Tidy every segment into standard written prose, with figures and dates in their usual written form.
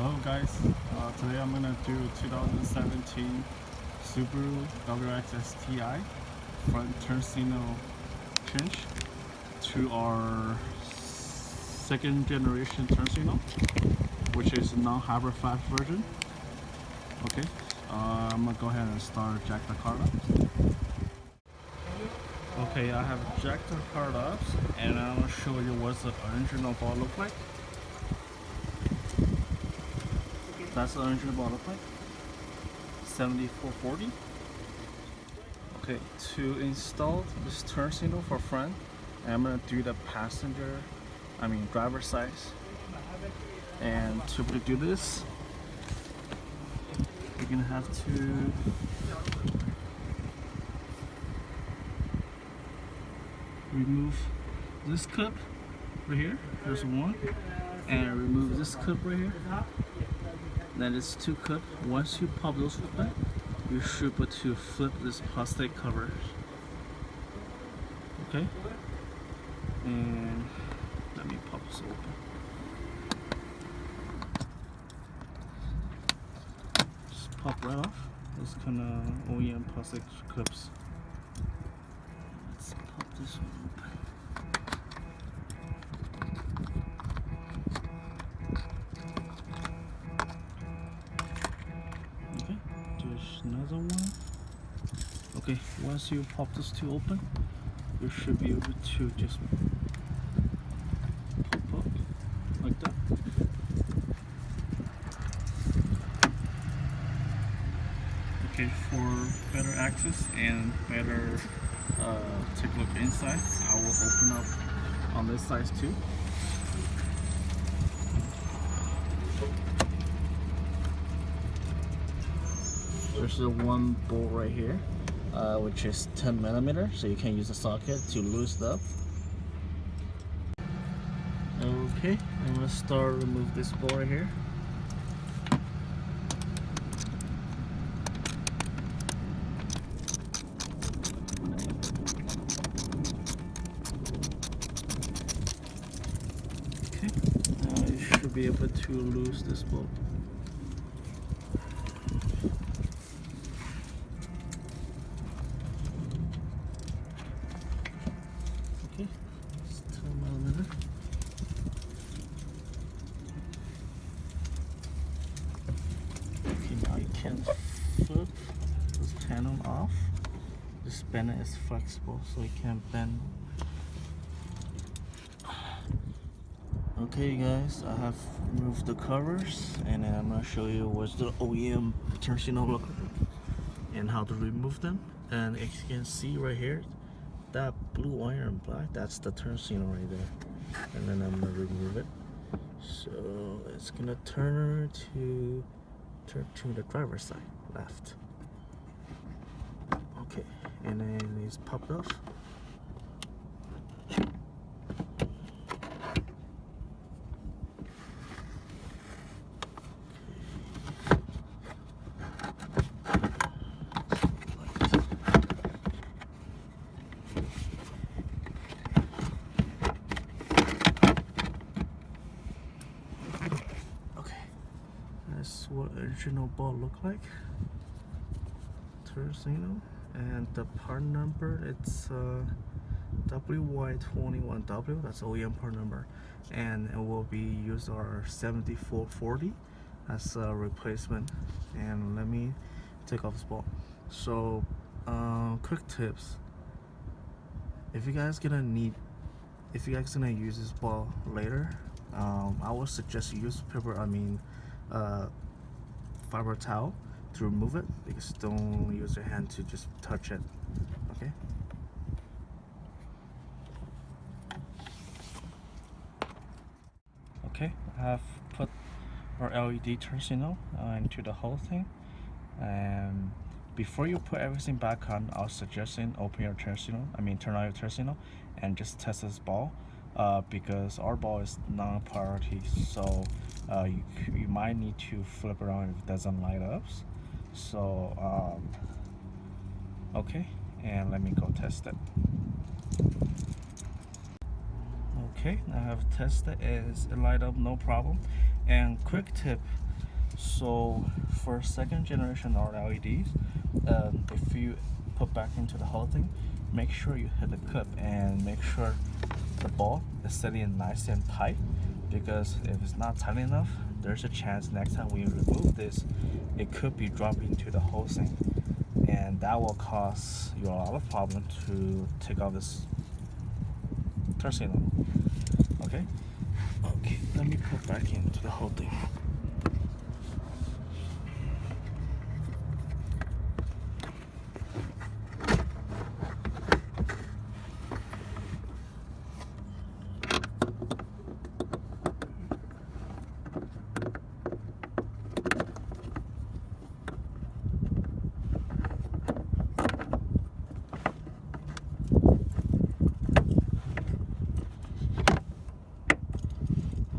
Hello guys, today I'm gonna do 2017 Subaru WRX STI front turn signal change to our second generation turn signal, which is non-hybrid flash version. Okay, I'm gonna go ahead and start jack the car up. Okay, I have jacked the car up and I'm gonna show you what the original ball look like. That's the original ball look like. 7440. Okay, to install this turn signal for front, I'm gonna do the driver size. And to do this, you're gonna have to remove this clip right here. There's one, and remove this clip right here. Then it's two clips. Once you pop those open, you should be able to flip this plastic cover. Okay? And let me pop this open. Just pop right off. Those kind of OEM plastic clips. Let's pop this one open. Another one. Okay, once you pop this two open, you should be able to just pop up like that. Okay, for better access and better take a look inside, I will open up on this side too. There's the one bolt right here, which is 10 millimeter, so you can use the socket to loosen up. Okay, I'm gonna start remove this bolt right here. Okay, now you should be able to lose this bolt. Okay, it's 10 millimeter. Okay, now you can flip this panel off. This bend is flexible, so you can bend. Okay, guys, I have removed the covers, and then I'm gonna show you what's the OEM turn signal look like and how to remove them. And as you can see right here, that blue wire and black, that's the turn signal right there. And then I'm gonna remove it. So it's gonna turn to the driver's side, left. Okay, and then it's popped off. That's what original ball look like. Turn signal, and the part number, it's WY21W. That's OEM part number, and it will be used our 7440 as a replacement. And let me take off this ball. So quick tips: if you guys gonna use this ball later, I would suggest you use fiber towel to remove it, because don't use your hand to just touch it. Okay. Okay, I have put our LED turn signal into the whole thing, and before you put everything back on, I'll suggest open your turn signal. Turn on your turn signal and just test this ball, because our ball is non-priority, so you might need to flip around if it doesn't light up. So okay, and let me go test it. Okay, I have tested it light up no problem. And quick tip, So for second generation LEDs, if you put back into the whole thing, make sure you hit the cup and make sure the ball is sitting nice and tight, because if it's not tight enough, there's a chance next time we remove this, it could be dropping to the whole thing, and that will cause you a lot of problem to take out this turn signal. Okay, let me put back into the whole thing.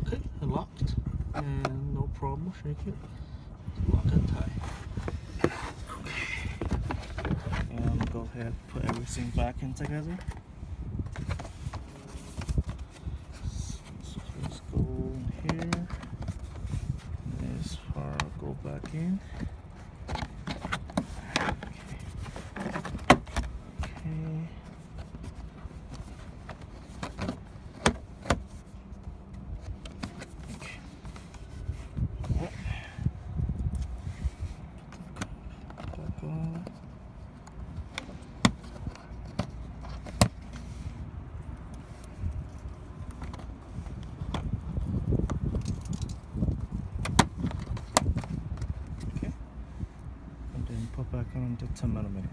Okay, locked, and no problem, shake it, lock and tie. Okay, and go ahead, put everything back in together. So let's go in here, this part go back in. Okay. Put back on the 10 millimeters.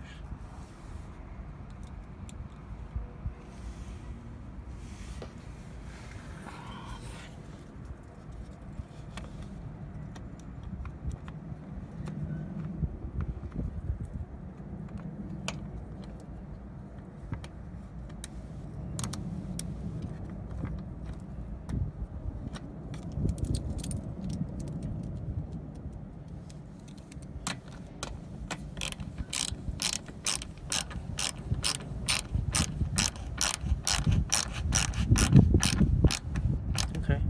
Okay,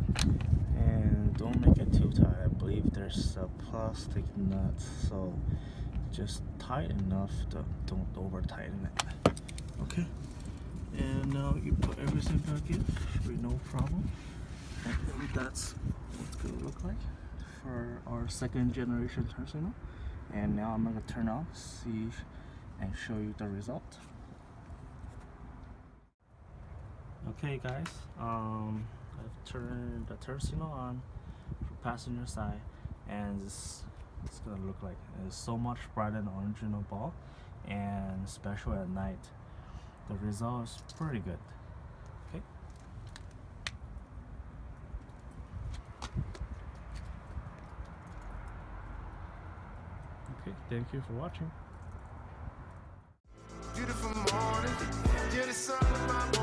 and don't make it too tight. I believe there's a plastic nut, so just tight enough, don't over tighten it. Okay, and now you put everything back in, should be no problem. And that's what it's gonna look like for our second generation turn signal. And now I'm gonna turn off, see, and show you the result. Okay guys, I've turned the turn signal on for passenger side, and it's gonna look like it's so much brighter than the original ball, and especially at night the result is pretty good. Okay, thank you for watching. Beautiful morning, yeah, the sun in my